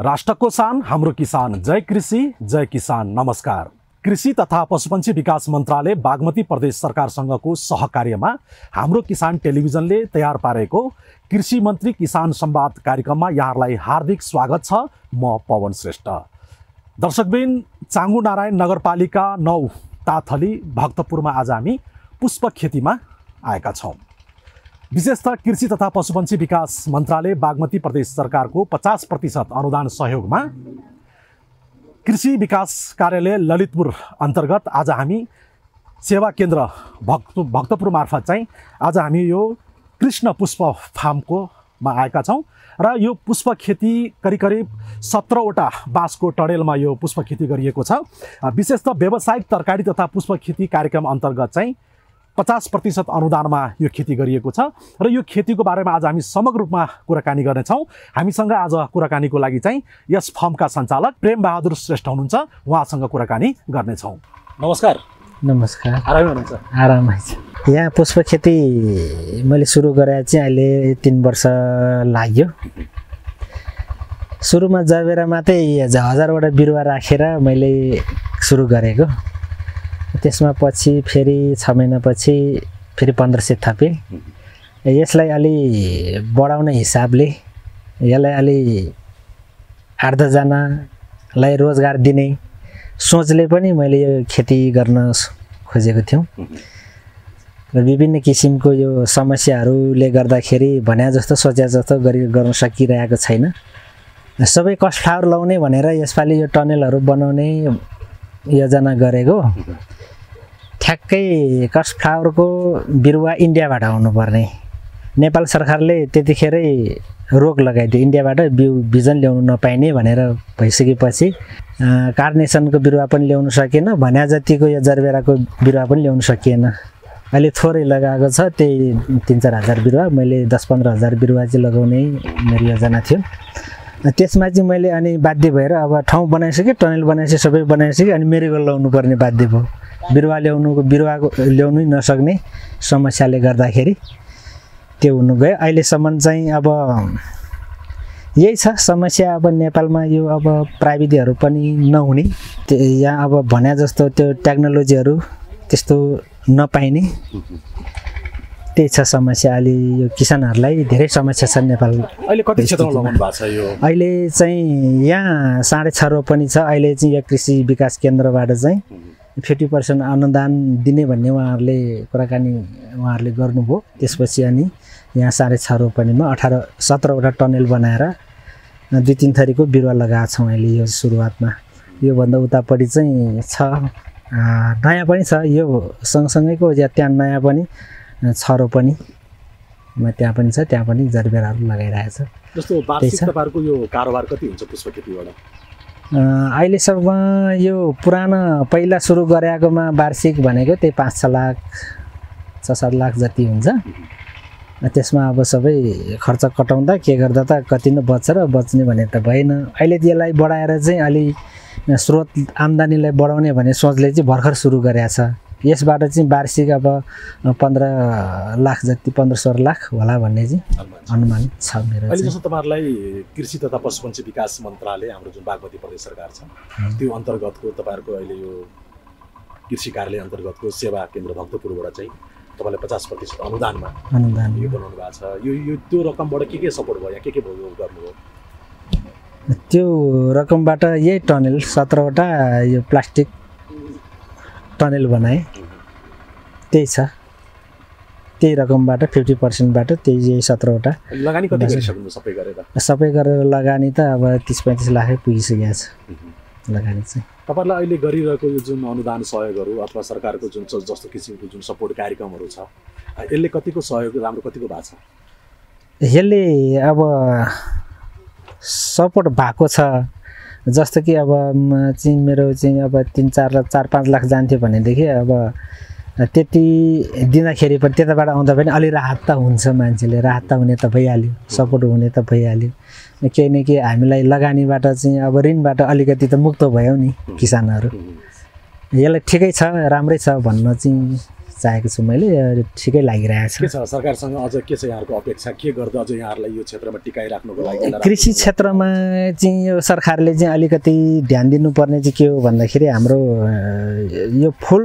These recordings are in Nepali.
राष्ट्रको शान हाम्रो किसान। जय कृषि जय किसान। नमस्कार। कृषि तथा पशुपन्छी विकास मन्त्रालय बागमती प्रदेश सरकारसँगको सहकार्यमा हाम्रो किसान टेलिभिजनले तयार पारेको कृषि मन्त्री किसान संवाद कार्यक्रममा यहाँहरूलाई हार्दिक स्वागत छ। म पवन श्रेष्ठ। दर्शकबिन, चाङ्गु नारायण नगरपालिका 9 ताथली भक्तपुरमा आज हामी पुष्प खेतीमा आएका छौँ। विशेषतः कृषि तथा पशुपन्छी विकास मन्त्रालय बागमती प्रदेश सरकारको 50% अनुदान सहयोगमा कृषि विकास कार्यालय ललितपुर अन्तर्गत आज हामी सेवा केन्द्र भक्तपुर मार्फत चाहिँ आज हामी यो कृष्ण पुष्प फार्मकोमा आएका छौँ र यो पुष्प खेती करिब 17वटा बाँसको टडेलमा यो पुष्प खेती गरिएको छ। विशेषतः व्यावसायिक तरकारी तथा पुष्प खेती कार्यक्रम अन्तर्गत चाहिँ 50% अनुदानमा यो खेती गरिएको छ र यो खेतीको बारेमा आज हामी समग्र रूपमा कुराकानी गर्नेछौँ। हामीसँग आज कुराकानीको लागि चाहिँ यस फर्मका सञ्चालक प्रेम बहादुर श्रेष्ठ हुनुहुन्छ। उहाँसँग कुराकानी गर्नेछौँ। नमस्कार। नमस्कार। आरामै हुनुहुन्छ? आरामै छ। यहाँ पुष्प खेती मैले सुरु गरे चाहिँ अहिले 3 वर्ष लाग्यो। सुरुमा जबेरा मात्रै 1000वटा बिरुवा राखेर मैले सुरु गरेको। त्यसमा पछि फेरि 6 महिनापछि फेरि 1500 थपे। यसलाई अलि बढाउने हिसाबले यसलाई अलि 8-10 जनालाई रोजगार दिने सोचले पनि मैले यो खेती गर्न खोजेको थियौँ र विभिन्न किसिमको यो समस्याहरूले गर्दाखेरि भने जस्तो सोचे जस्तो गर्न सकिरहेको छैन। सबै कस्ट फ्लावर लाउने भनेर यसपालि यो टनेलहरू बनाउने योजना गरेको। ठ्याक्कै कस्ट फ्लावरको बिरुवा इन्डियाबाट आउनुपर्ने। नेपाल सरकारले त्यतिखेरै रोक लगाइदियो, इन्डियाबाट बिजन ल्याउनु नपाइने भनेर भइसकेपछि कार्नेसनको बिरुवा पनि ल्याउनु सकिएन, भने जतिको यो जरबेराको बिरुवा पनि ल्याउनु सकिएन। अहिले थोरै लगाएको छ, त्यही 3-4 हजार बिरुवा। मैले 10-15 हजार बिरुवा चाहिँ लगाउने मेरो योजना थियो। त्यसमा चाहिँ मैले अनि बाध्य भएर अब ठाउँ बनाइसकेँ, टनेल बनाइसकेँ, सबै बनाइसकेँ। अनि मेरीगोल्ड लाउनु पर्ने बाध्य भयो। बिरुवा ल्याउनु नसक्ने समस्याले गर्दाखेरि त्यो हुनु गयो। अहिलेसम्म चाहिँ अब यही छ समस्या। अब नेपालमा यो अब प्राविधिकहरू पनि नहुने, यहाँ अब भने जस्तो त्यो टेक्नोलोजीहरू त्यस्तो नपाइने, त्यही छ समस्या। अलि यो किसानहरूलाई धेरै समस्या छ नेपाल। अहिले कति क्षेत्रमा लगाउनु भएको छ यो? अहिले चाहिँ यहाँ 6.5 रोपनी छ। अहिले चाहिँ यो कृषि विकास केन्द्रबाट चाहिँ 50% अनुदान दिने भन्ने उहाँहरूले गर्नुभयो। त्यसपछि अनि यहाँ 6.5 रोपनीमा 17वटा टनेल बनाएर 2-3 थरीको बिरुवा लगाएको छौँ अहिले यो सुरुवातमा। योभन्दा उतापट्टि चाहिँ छ, नयाँ पनि छ। यो सँगसँगैको त्यहाँ नयाँ पनि 6 रोपनीमा त्यहाँ पनि छ, त्यहाँ पनि जरबेराहरू लगाइरहेछ। जस्तो वार्षिक तपाईँहरूको यो कारोबार कति हुन्छ पुष्प खेतीबाट? अहिलेसम्म यो पुरानो पहिला सुरु गरेकोमा वार्षिक भनेको त्यही 5-6 लाख 6-7 लाख जति हुन्छ। त्यसमा अब सबै खर्च कटाउँदा के गर्दा त कति नै बच्छ र बच्ने भने त भएन। अहिले यसलाई बढाएर चाहिँ अलि स्रोत आम्दानीलाई बढाउने भन्ने सोचले चाहिँ भर्खर सुरु गरेको छ। यसबाट चाहिँ वार्षिक अब 15 लाख जति 15-16 लाख होला भन्ने चाहिँ अनुमान छ मेरो। अहिले जस्तो तपाईँहरूलाई कृषि तथा पशुपन्छी विकास मन्त्रालय हाम्रो जुन बागमती प्रदेश सरकार छ त्यो अन्तर्गतको तपाईँहरूको अहिले यो कृषि कार्यालय अन्तर्गतको सेवा केन्द्र भक्तपुरबाट चाहिँ तपाईँलाई 50% अनुदान यो बनाउनु भएको छ। यो त्यो रकमबाट के सपोर्ट भयो, यहाँ के गर्नुभयो? त्यो रकमबाट यही टनेल 17वटा यो प्लास्टिक टनेल बनाए, त्यही छ। त्यही रकमबाट 50%बाट त्यही 17वटा लगानी कति गरिसक्नु सबै गरेर लगानी त अब 30-35 लाखै पुगिसकेको छ लगानी चाहिँ। तपाईँलाई अहिले गरिरहेको यो जुन अनुदान सहयोगहरू अथवा सरकारको जुन जस्तो किसिमको जुन सपोर्ट कार्यक्रमहरू छ, यसले कतिको सहयोग राम्रो कतिको भएको छ? यसले अब सपोर्ट भएको छ। जस्तो कि अब चाहिँ मेरो चाहिँ अब 3-4-5 लाख जान्थ्यो भनेदेखि अब त्यति दिँदाखेरि पनि त्यताबाट आउँदा पनि अलि राहत त हुन्छ। मान्छेले राहत त हुने त भइहाल्यो, सपोर्ट हुने त भइहाल्यो। केही न केही हामीलाई लगानीबाट चाहिँ अब ऋणबाट अलिकति त मुक्त भयो नि किसानहरू। यसलाई ठिकै छ, राम्रै छ भन्न चाहिँ चाहेको छु मैले ठिकै लागिरहेछ। के छ सरकारसँग अझ के छ यहाँहरुको अपेक्षा के गर्दै अझ यहाँहरुलाई यो क्षेत्रमा टिकाइराख्नुको लागि? कृषि क्षेत्रमा चाहिँ यो सरकारले चाहिँ अलिकति ध्यान दिनुपर्ने चाहिँ के हो भन्दाखेरि हाम्रो यो फुल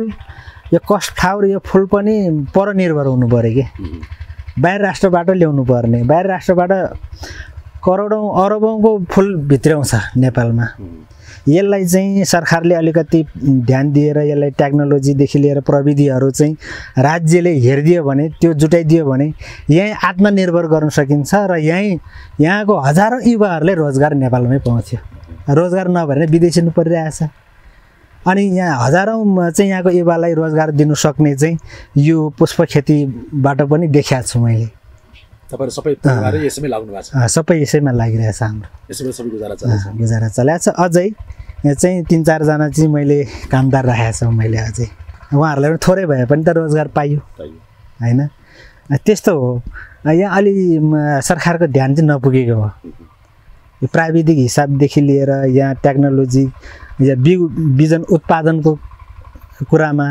यो कस्ट फ्लावर यो फुल पनि परनिर्भर हुनु पर्यो कि बाहिर राष्ट्रबाट ल्याउनु पर्ने। बाहिर राष्ट्रबाट करोडौँ अरबौँको फुल भित्र्याउँछ नेपालमा। यसलाई चाहिँ सरकारले अलिकति ध्यान दिएर यसलाई टेक्नोलोजीदेखि लिएर प्रविधिहरू चाहिँ राज्यले हेरिदियो भने त्यो जुटाइदियो भने यहीँ आत्मनिर्भर गर्न सकिन्छ र यहाँको हजारौँ युवाहरूले रोजगार नेपालमै पाउँथ्यो। रोजगार नभएर विदेशिनु परिरहेछ। अनि यहाँ हजारौँ चाहिँ यहाँको युवालाई रोजगार दिनु सक्ने चाहिँ यो पुष्प खेतीबाट पनि देखाएको छु मैले। तपाईहरु सबै परिवारै यसैमै लाग्नु भएको छ? सबै यसैमा लागिरहेछ हाम्रो। यसैमा सबै गुजारा चलेछ? गुजारा चलेछ। अझै यहाँ चाहिँ 3-4 जना चाहिँ मैले कामदार राखेको छु मैले अझै। उहाँहरूलाई पनि थोरै भए पनि त रोजगार पाइयो हैन? त्यस्तो हो। यहाँ अलि सरकारको ध्यान चाहिँ नपुगेको हो। यो प्राविधिक हिसाबदेखि लिएर यहाँ टेक्नोलोजी या बिजन उत्पादनको कुरामा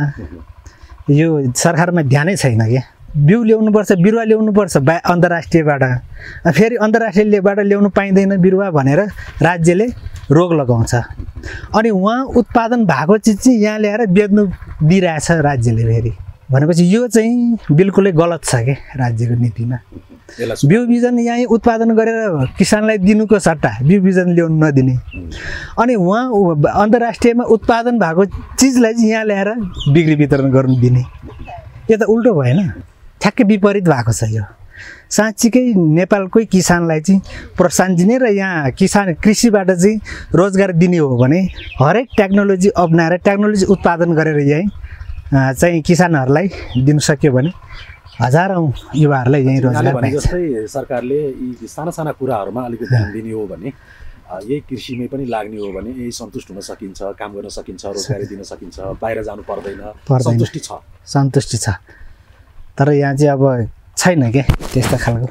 यो सरकारमा ध्यानै छैन क्या। बिउ ल्याउनुपर्छ, बिरुवा ल्याउनुपर्छ अन्तर्राष्ट्रियबाट। फेरि अन्तर्राष्ट्रियबाट ल्याउनु पाइँदैन बिरुवा भनेर राज्यले रोक लगाउँछ। अनि वहाँ उत्पादन भएको चिज चाहिँ यहाँ ल्याएर बेच्नु दिइरहेछ राज्यले फेरि। भनेपछि यो चाहिँ बिल्कुलै गलत छ क्या राज्यको नीतिमा। बिउ बिजन यहीँ उत्पादन गरेर किसानलाई दिनुको सट्टा बिउ बिजन ल्याउनु नदिने। अनि वहाँ अन्तर्राष्ट्रियमा उत्पादन भएको चिजलाई चाहिँ यहाँ ल्याएर बिक्री वितरण गर्नु दिने। यो त उल्टो भएन? ठ्याक्कै विपरीत भएको छ यो। साँच्चीकै नेपालकै किसानलाई चाहिँ प्रोत्साहन दिने र यहाँ कृषिबाट चाहिँ रोजगार दिने हो भने हरेक टेक्नोलोजी अपनाएर टेक्नोलोजी उत्पादन गरेर यहीँ चाहिँ किसानहरूलाई दिन सक्यो भने हजारौँ युवाहरूलाई यहीँ रोजगार पाइन्छ। जस्तै सरकारले यी साना साना कुराहरूमा अलिकति ध्यान दिने हो भने यही कृषिमै पनि लाग्ने हो भने यही सन्तुष्ट हुन सकिन्छ, काम गर्न सकिन्छ, रोजगारी दिन सकिन्छ, बाहिर जानु पर्दैन, सन्तुष्टि छ। सन्तुष्टि छ। तर यहाँ चाहिँ अब छैन क्या त्यस्तो खालको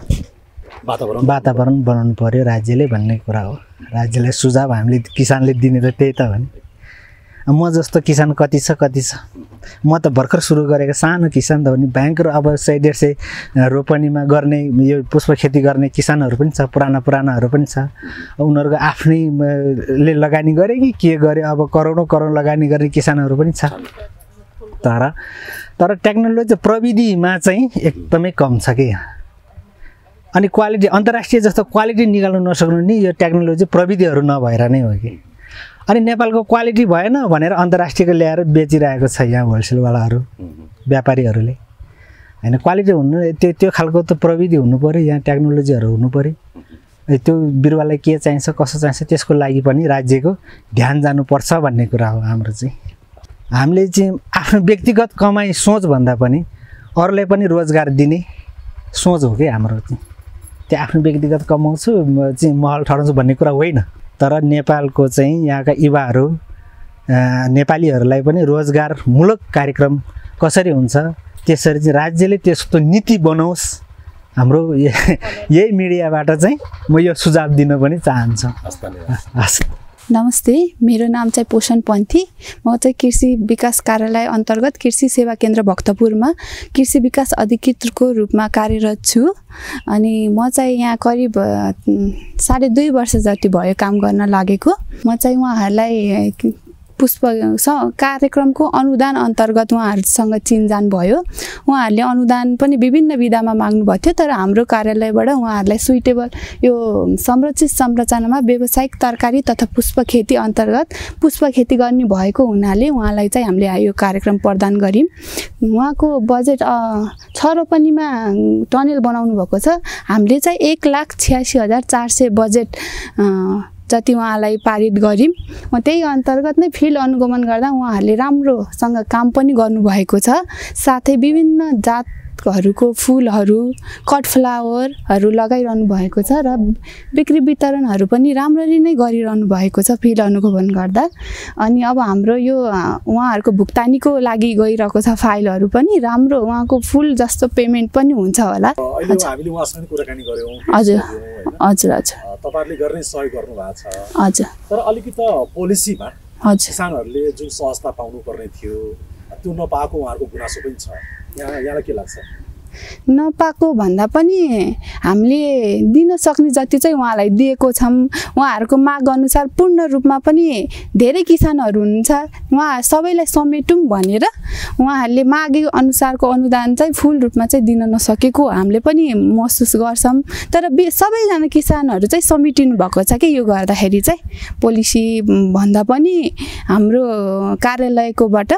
वातावरण बनाउनु पर्यो राज्यले भन्ने कुरा हो। राज्यलाई सुझाव हामीले किसानले दिने त त्यही त हो नि। म जस्तो किसान कति छ म त भर्खर सुरु गरेको सानो किसान त हो नि। भयङ्कर अब 100-150 रोपनीमा गर्ने यो पुष्प खेती गर्ने किसानहरू पनि छ, पुरानाहरू पनि छ। उनीहरूको आफ्नैले लगानी गरे कि के गरे अब करोडौँ लगानी गर्ने किसानहरू पनि छ। तर टेक्नोलोजी प्रविधिमा चाहिँ एकदमै कम छ कि यहाँ। अनि क्वालिटी अन्तर्राष्ट्रिय जस्तो क्वालिटी निकाल्नु नसक्नु नि यो टेक्नोलोजी प्रविधिहरू नभएर नै हो कि। अनि नेपालको क्वालिटी भएन भनेर अन्तर्राष्ट्रियको ल्याएर बेचिरहेको छ यहाँ होलसेलवालाहरू व्यापारीहरूले हैन। क्वालिटी हुनु त्यो खालको त प्रविधि हुनु पर्यो, यहाँ टेक्नोलोजीहरू हुनु पर्यो। त्यो बिरुवालाई के चाहिन्छ कसो चाहिन्छ त्यसको लागि पनि राज्यको ध्यान जानुपर्छ भन्ने कुरा हो हाम्रो चाहिँ। हामीले चाहिँ आफ्नो व्यक्तिगत कमाइ सोच भन्दा पनि अरूलाई पनि रोजगार दिने सोच हो कि हाम्रो चाहिँ। त्यो आफ्नो व्यक्तिगत कमाउँछु चाहिँ महल ठडाउँछु भन्ने कुरा होइन। तर नेपालको चाहिँ यहाँका युवाहरू नेपालीहरूलाई पनि रोजगारमूलक कार्यक्रम कसरी हुन्छ त्यसरी चाहिँ राज्यले त्यस्तो नीति बनाओस्। हाम्रो यही मिडियाबाट चाहिँ म यो सुझाव दिन पनि चाहन्छु। नमस्ते, मेरो नाम चाहिँ पोषण पन्थी। म चाहिँ कृषि विकास कार्यालय अन्तर्गत कृषि सेवा केन्द्र भक्तपुरमा कृषि विकास अधिकृतको रूपमा कार्यरत छु। अनि म चाहिँ यहाँ करिब 2.5 वर्ष जति भयो काम गर्न लागेको। म चाहिँ उहाँहरूलाई पुष्प कार्यक्रमको अनुदान अन्तर्गत उहाँहरूसँग चिनजान भयो। उहाँहरूले अनुदान पनि विभिन्न विधामा माग्नुभएको थियो। तर हाम्रो कार्यालयबाट उहाँहरूलाई सुइटेबल यो संरक्षित संरचनामा व्यावसायिक तरकारी तथा पुष्प खेती अन्तर्गत पुष्प खेती गर्ने भएको हुनाले उहाँलाई चाहिँ हामीले यो कार्यक्रम प्रदान गऱ्यौँ। उहाँको बजेट 6 रोपनीमा टनेल बनाउनु भएको छ। हामीले चाहिँ 1,86,400 बजेट जति उहाँलाई पारित गऱ्यौँ। त्यही अन्तर्गत नै फिल्ड अनुगमन गर्दा उहाँहरूले राम्रोसँग काम पनि गर्नुभएको छ। साथै विभिन्न जातहरूको फुलहरू कट फ्लावरहरू लगाइरहनु भएको छ र बिक्री वितरणहरू पनि राम्ररी नै गरिरहनु भएको छ फिल्ड अनुगमन गर्दा। अनि अब हाम्रो यो उहाँहरूको भुक्तानीको लागि गइरहेको छ फाइलहरू पनि राम्रो, उहाँको फुल जस्तो पेमेन्ट पनि हुन्छ होला। हजुर हजुर हजुर तपाईहरुले गर्ने सहयोग गर्नु भएको छ। हजुर। तर अलिकति पोलिसीमा हजुर किसानहरूले जुन सहजता पाउनु पर्ने थियो त्यो नपाएको उहाँहरूको गुनासो पनि छ। यहाँलाई के लाग्छ? नपाएको भन्दा पनि हामीले दिन सक्ने जति चाहिँ उहाँलाई दिएको छौँ। उहाँहरूको माग अनुसार पूर्ण रूपमा पनि धेरै किसानहरू हुनुहुन्छ, उहाँ सबैलाई समेटौँ भनेर उहाँहरूले मागे अनुसारको अनुदान चाहिँ फुल रूपमा चाहिँ दिन नसकेको हामीले पनि महसुस गर्छौँ। तर सबैजना किसानहरू चाहिँ समेटिनु भएको छ कि यो गर्दाखेरि चाहिँ पोलिसी भन्दा पनि हाम्रो कार्यालयकोबाट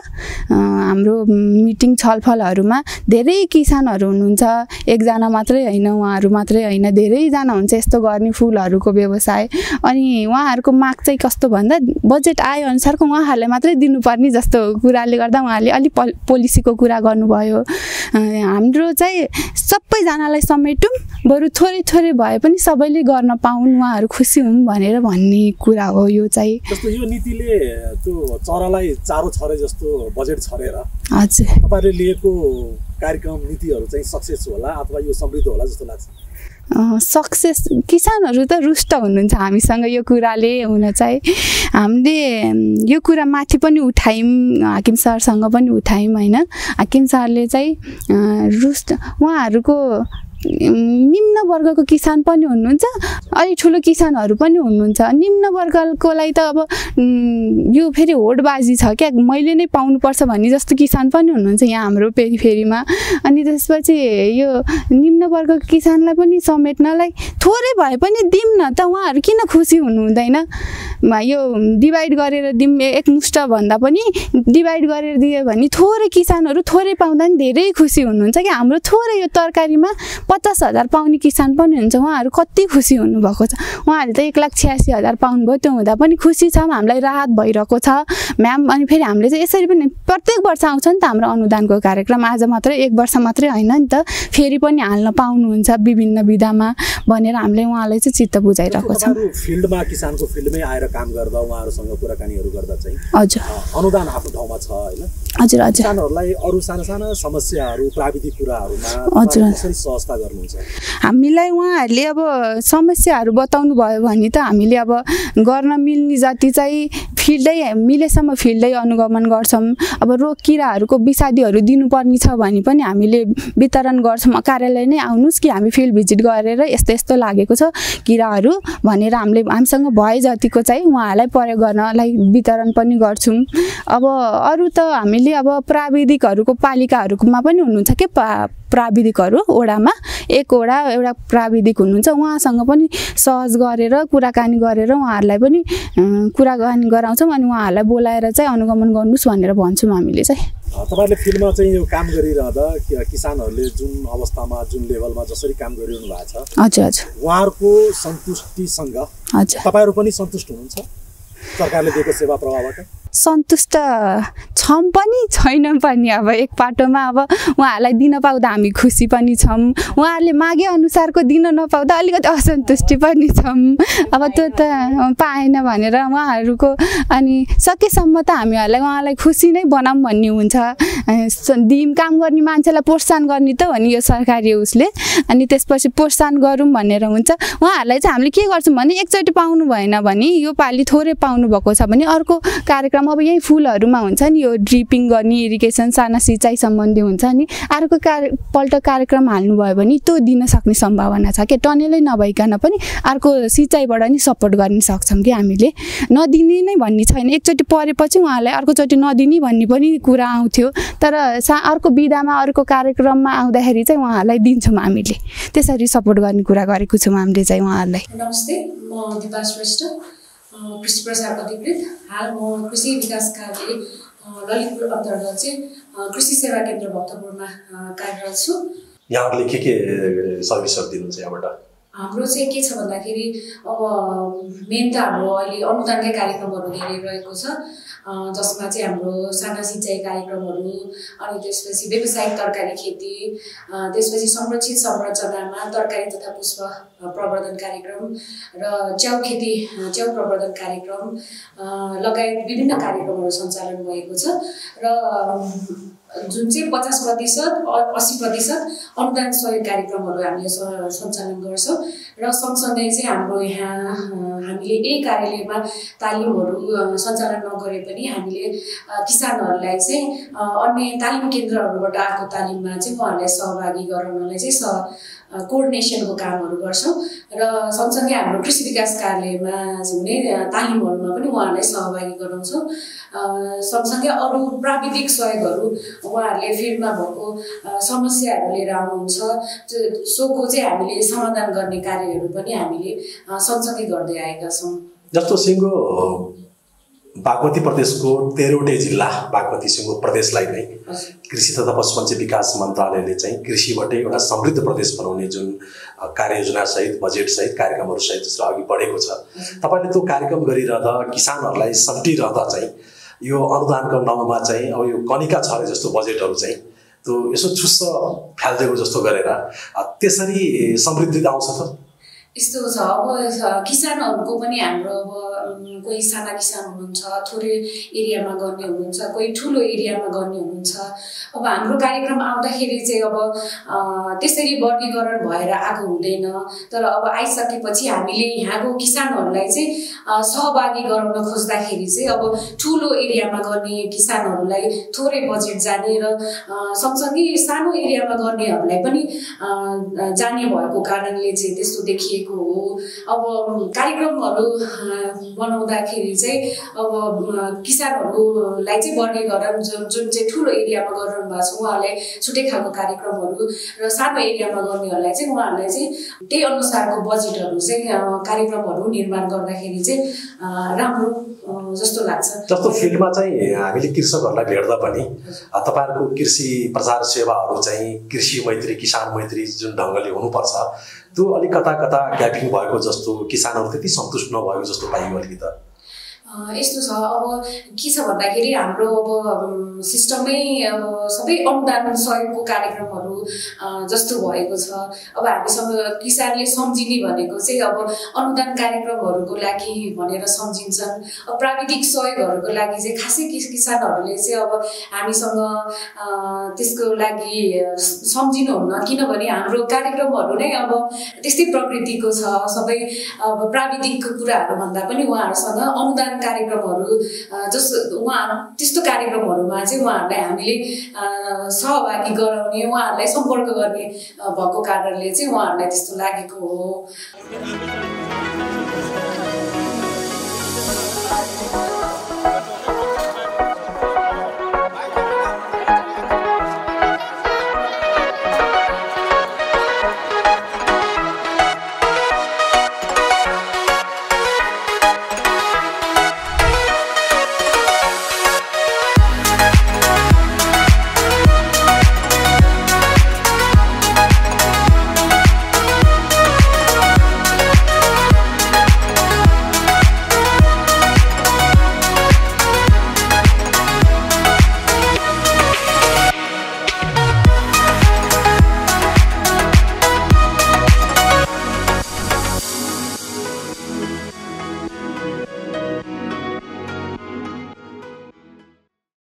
हाम्रो मिटिङ छलफलहरूमा धेरै किसानहरू हुनुहुन्छ, एकजना मात्रै होइन, उहाँहरू मात्रै होइन, धेरैजना हुन्छ यस्तो गर्ने फुलहरूको व्यवसाय। अनि उहाँहरूको माग चाहिँ कस्तो भन्दा बजेट आए अनुसारको उहाँहरूले मात्रै दिनुपर्ने जस्तो कुराले गर्दा उहाँहरूले अलिक पोलिसीको कुरा गर्नुभयो। हाम्रो चाहिँ सबैजनालाई समेटौँ, बरु थोरै थोरै भए पनि सबैले गर्न पाउन्, उहाँहरू खुसी हुन् भनेर भन्ने कुरा हो। यो चाहिँ जस्तो यो नीतिले त्यो चरालाई चारो छरे जस्तो बजेट छरेर हजुर तपाईँले लिएको कार्यक्रम नीतिहरू चाहिँ सक्सेस होला अथवा यो समृद्ध होला जस्तो लाग्छ? सक्सेस किसानहरू त रुष्ट हुनुहुन्छ हामीसँग यो कुराले। हुन चाहिँ हामीले यो कुरा माथि पनि उठायौँ, हाकिम सरसँग पनि उठायौँ होइन। हाकिम सरले चाहिँ रुष्ट उहाँहरूको निम्न वर्गको किसान पनि हुनुहुन्छ, अलि ठुलो किसानहरू पनि हुनुहुन्छ। निम्न वर्गको लागि त अब यो फेरि होडबाजी छ क्या, मैले नै पाउनुपर्छ भन्ने जस्तो किसान पनि हुनुहुन्छ यहाँ हाम्रो फेरिमा। अनि त्यसपछि यो निम्न वर्गको किसानलाई पनि समेट्नलाई थोरै भए पनि दिउँ न त, उहाँहरू किन खुसी हुनु हुँदैन? यो डिभाइड गरेर दिउँ, एकमुष्ट भन्दा पनि डिभाइड गरेर दियो भने थोरै किसानहरू थोरै पाउँदा नि धेरै खुसी हुनुहुन्छ कि हाम्रो थोरै यो तरकारीमा 50,000 पाउने किसान पनि हुन्छ, उहाँहरू कति खुसी हुनुभएको छ। उहाँहरूले त 1,86,000 पाउनुभयो, त्यो हुँदा पनि खुसी छौँ, हामीलाई राहत भइरहेको छ म्याम। अनि फेरि हामीले चाहिँ यसरी पनि प्रत्येक वर्ष आउँछ नि त हाम्रो अनुदानको कार्यक्रम, आज मात्रै एक वर्ष मात्रै होइन नि त, फेरि पनि हाल्न पाउनुहुन्छ विभिन्न विधामा भनेर हामीले उहाँलाई चाहिँ चित्त बुझाइरहेको छ। फिल्डमा किसानको फिल्डमै आएर काम गर्दा उहाँहरूसँग कुराकानीहरू गर्दा चाहिँ हजुर अनुदान आफ्नो ठाउँमा छ होइन? हजुर हजुर किसानहरूलाई अरू साना साना समस्याहरू प्राविधिक कुराहरूमा हजुर कसरी सहजता गर्नुहुन्छ? हामीलाई उहाँहरूले अब समस्याहरू बताउनु भयो भने त हामीले अब गर्न मिल्ने जति चाहिँ फिल्डै मिलेसम्म फिल्डै अनुगमन गर्छौँ। अब रोग किराहरूको विषादीहरू दिनुपर्ने छ भने पनि हामीले वितरण गर्छौँ। कार्यालय नै आउनुहोस् कि हामी फिल्ड भिजिट गरेर यस्तो यस्तो लागेको छ किराहरू भनेर हामीसँग भए जतिको चाहिँ उहाँहरूलाई प्रयोग गर्नलाई वितरण पनि गर्छौँ। अब अरू त हामीले अब प्राविधिकहरूको पालिकाहरूमा पनि हुनुहुन्छ के प्राविधिकहरू ओडामा एकवटा एउटा प्राविधिक हुनुहुन्छ, उहाँसँग पनि सहज गरेर कुराकानी गरेर उहाँहरूलाई पनि कुराकानी गराउँछौँ। अनि उहाँहरूलाई बोलाएर चाहिँ अनुगमन गर्नुहोस् भनेर भन्छौँ हामीले चाहिँ। तपाईँले फिल्डमा चाहिँ यो काम गरिरहँदा किसानहरूले जुन अवस्थामा जुन लेभलमा जसरी काम गरिरहनु भएको छ हजुर हजुर उहाँहरूको सन्तुष्टिसँग हजुर तपाईँहरू पनि सन्तुष्ट हुनुहुन्छ सरकारले दिएको सेवा प्रभावबाट? सन्तुष्ट छौँ पनि छैनौँ पनि। अब एक पाटोमा अब उहाँहरूलाई दिन पाउँदा हामी खुसी पनि छौँ, उहाँहरूले मागे अनुसारको दिन नपाउँदा अलिकति असन्तुष्टि पनि छौँ। अब त्यो त पाएन भनेर उहाँहरूको अनि सकेसम्म त हामीहरूलाई उहाँलाई खुसी नै बनाऊँ भन्ने हुन्छ। दिम काम गर्ने मान्छेलाई प्रोत्साहन गर्ने त हो नि यो सरकारी उसले, अनि त्यसपछि प्रोत्साहन गरौँ भनेर हुन्छ। उहाँहरूलाई चाहिँ हामीले के गर्छौँ भने एकचोटि पाउनु भएन भने यो पालि थोरै पाउनु भएको छ भने अर्को कार्यक्रम अब यही फुलहरूमा हुन्छ नि यो ड्रिपिङ गर्ने इरिगेसन साना सिँचाइ सम्बन्धी हुन्छ नि, अर्को पल्ट कार्यक्रम हाल्नुभयो भने त्यो दिन सक्ने सम्भावना छ कि टनेलै नभइकन पनि अर्को सिँचाइबाट नि सपोर्ट गर्न सक्छौँ कि हामीले। नदिने नै भन्ने छैन, एकचोटि परेपछि उहाँलाई अर्कोचोटि नदिने भन्ने पनि कुरा आउँथ्यो, तर अर्को विधामा अर्को कार्यक्रममा आउँदाखेरि चाहिँ उहाँहरूलाई दिन्छौँ हामीले। त्यसरी सपोर्ट गर्ने कुरा गरेको छौँ हामीले चाहिँ उहाँहरूलाई। नमस्ते, म दिपा श्रेष्ठ, कृषि प्रसार अधिकृत। हाल म कृषि विकास कार्य ललितपुर अन्तर्गत चाहिँ कृषि सेवा केन्द्र भक्तपुरमा कार्यरत छु। यहाँहरूले के सर्भिसहरू दिनुहुन्छ यहाँबाट? हाम्रो चाहिँ के छ भन्दाखेरि अब मेन त हाम्रो अहिले अनुदानकै कार्यक्रमहरू धेरै रहेको छ, जसमा चाहिँ हाम्रो साना सिँचाइ कार्यक्रमहरू, अनि त्यसपछि व्यावसायिक तरकारी खेती, त्यसपछि संरक्षित संरचनामा तरकारी तथा पुष्प प्रवर्धन कार्यक्रम र च्याउ प्रवर्धन कार्यक्रम लगायत विभिन्न कार्यक्रमहरू सञ्चालन भएको छ। र जुन चाहिँ 50% 80% अनुदान सहयोग कार्यक्रमहरू हामीले सञ्चालन गर्छौँ र सँगसँगै चाहिँ हाम्रो यहाँ हामीले यही कार्यालयमा तालिमहरू सञ्चालन नगरे पनि हामीले किसानहरूलाई चाहिँ अन्य तालिम केन्द्रहरूबाट आएको तालिममा चाहिँ उहाँहरूलाई सहभागी गराउनलाई चाहिँ कोअर्डिनेसनको कामहरू गर्छौँ र सँगसँगै हाम्रो कृषि विकास कार्यालयमा हुने तालिमहरूमा पनि उहाँहरूलाई सहभागी गराउँछौँ। सँगसँगै अरू प्राविधिक सहयोगहरू उहाँहरूले फिल्डमा भएको समस्याहरू लिएर आउनुहुन्छ सोको चाहिँ हामीले समाधान गर्ने कार्यहरू पनि हामीले सँगसँगै गर्दै आएका छौँ। जस्तो सिङ्गो बागमती प्रदेशको 13वटै जिल्ला बागमती सिङ्गो प्रदेशलाई नै कृषि तथा पशुपन्छी विकास मन्त्रालयले चाहिँ कृषिबाटै एउटा समृद्ध प्रदेश बनाउने जुन कार्ययोजनासहित बजेटसहित कार्यक्रमहरूसहित जसरी अघि बढेको छ, तपाईँले त्यो कार्यक्रम गरिरहँदा किसानहरूलाई सल्टिरहँदा चाहिँ यो अनुदानको नाउँमा चाहिँ अब यो कनिका छरे जस्तो बजेटहरू चाहिँ त्यो यसो छुस्स फ्याल्दिएको जस्तो गरेर त्यसरी समृद्धि आउँछ त? यस्तो छ, अब किसानहरूको पनि हाम्रो अब कोही साना किसान हुनुहुन्छ, थोरै एरियामा गर्ने हुनुहुन्छ, कोही ठुलो एरियामा गर्ने हुनुहुन्छ। अब हाम्रो कार्यक्रम आउँदाखेरि चाहिँ अब त्यसरी वर्गीकरण भएर आएको हुँदैन, तर अब आइसकेपछि हामीले यहाँको किसानहरूलाई चाहिँ सहभागी गराउन खोज्दाखेरि चाहिँ अब ठुलो एरियामा गर्ने किसानहरूलाई थोरै बजेट जाने र सँगसँगै सानो एरियामा गर्नेहरूलाई पनि जाने भएको कारणले चाहिँ त्यस्तो देखिएको हो। अब कार्यक्रमहरू बनाउँदाखेरि चाहिँ अब किसानहरूलाई चाहिँ वर्गीकरण जुन चाहिँ ठुलो एरियामा गरिरहनु भएको छ उहाँहरूलाई छुट्टै खालको कार्यक्रमहरू र सानो एरियामा गर्नेहरूलाई चाहिँ उहाँहरूलाई चाहिँ त्यही अनुसारको बजेटहरू चाहिँ कार्यक्रमहरू निर्माण गर्दाखेरि चाहिँ राम्रो जस्तो लाग्छ। जस्तो फिल्डमा चाहिँ हामीले कृषकहरूलाई भेट्दा पनि तपाईँहरूको कृषि प्रचार सेवाहरू चाहिँ कृषि मैत्री किसान मैत्री जुन ढङ्गले हुनुपर्छ त्यो अलिक कता कता ग्यापिङ भएको जस्तो, किसानहरू त्यति सन्तुष्ट नभएको जस्तो पाइयो अलिकति। यस्तो छ, अब के छ भन्दाखेरि हाम्रो अब सिस्टमै अब सबै अनुदान सहयोगको कार्यक्रमहरू जस्तो भएको छ। अब हामीसँग किसानले सम्झिने भनेको चाहिँ अब अनुदान कार्यक्रमहरूको लागि भनेर सम्झिन्छन्। अब प्राविधिक सहयोगहरूको लागि चाहिँ खासै किसानहरूले चाहिँ अब हामीसँग त्यसको लागि सम्झिनुहुन्न, किनभने हाम्रो कार्यक्रमहरू नै अब त्यस्तै प्रकृतिको छ। सबै अब प्राविधिक कुराहरू भन्दा पनि उहाँहरूसँग अनुदान कार्यक्रमहरू त्यस्तो कार्यक्रमहरूमा चाहिँ उहाँहरूलाई हामीले सहभागी गराउने, उहाँहरूलाई सम्पर्क गर्ने भएको कारणले चाहिँ उहाँहरूलाई त्यस्तो लागेको हो।